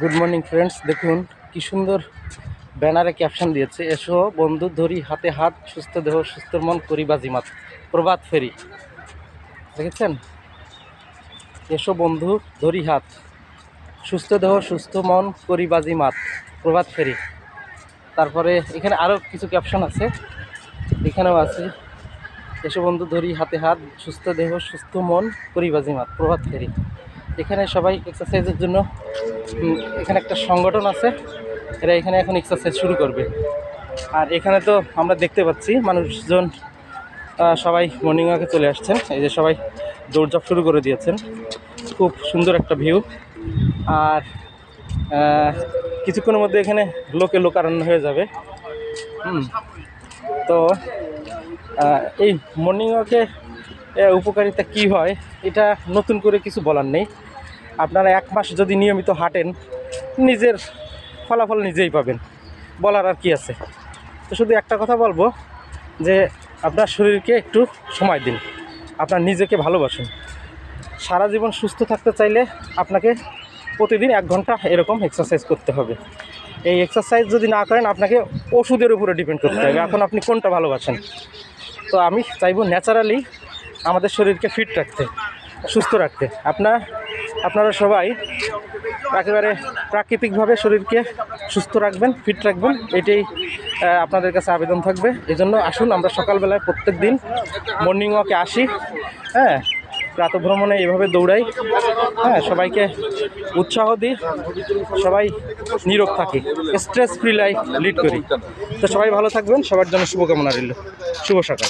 Good morning friends, দেখুন কি সুন্দর ব্যানারে ক্যাপশন দিয়েছে, এসো বন্ধু ধরি হাতে হাত, সুস্থ দেহ সুস্থ মন করি বাজিমাত, প্রভাত ফেরি। দেখেছেন, এসো বন্ধু ধরি হাত, সুস্থ দেহ সুস্থ মন করি বাজিমাত, প্রভাত ফেরি। তারপরে এখানে আরও কিছু ক্যাপশন আছে, এখানেও আছে, এসো বন্ধু ধরি হাতে হাত, সুস্থ দেহ সুস্থ মন করি বাজিমাত, প্রভাত ফেরি। এখানে সবাই এক্সারসাইজের জন্য এখানে একটা সংগঠন আছে, এরা এখানে এখন এক্সারসাইজ শুরু করবে। আর এখানে তো আমরা দেখতে পাচ্ছি মানুষজন সবাই মর্নিং ওয়াকে চলে আসছেন, এই যে সবাই দৌড়ঝাঁপ শুরু করে দিয়েছেন। খুব সুন্দর একটা ভিউ। আর কিছুক্ষণের মধ্যে এখানে লোকারণ্য হয়ে যাবে। তো এই মর্নিং ওয়াকে উপকারিতা কী হয় এটা নতুন করে কিছু বলার নেই। আপনারা 1 মাস যদি নিয়মিত হাঁটেন, নিজের ফলাফল নিজেই পাবেন, বলার আর কি আছে। তো শুধু একটা কথা বলবো যে আপনার শরীরকে একটু সময় দিন, আপনার নিজেকে ভালোবাসুন। সারা জীবন সুস্থ থাকতে চাইলে আপনাকে প্রতিদিন 1 ঘন্টা এরকম এক্সারসাইজ করতে হবে। এই এক্সারসাইজ যদি না করেন আপনাকে ওষুধের উপরে ডিপেন্ড করতে হবে, এখন আপনি কোনটা ভালোবাসেন। তো আমি চাইবো ন্যাচারালি আমাদের শরীরকে ফিট রাখতে, সুস্থ রাখতে। আপনারা সবাই একেবারে প্রাকৃতিকভাবে শরীরকে সুস্থ রাখবেন, ফিট রাখবেন, এটাই আপনাদের কাছে আবেদন থাকবে। এই জন্য আসুন আমরা সকালবেলায় প্রত্যেক দিন মর্নিং ওয়াকে আসি, প্রাতঃভ্রমণে এইভাবে দৌড়াই, সবাইকে উৎসাহ দিই, সবাই নীরব থাকি, স্ট্রেস ফ্রি লাইফ লিড করি। তো সবাই ভালো থাকবেন, সবার জন্য শুভকামনা রইল। শুভ সকাল।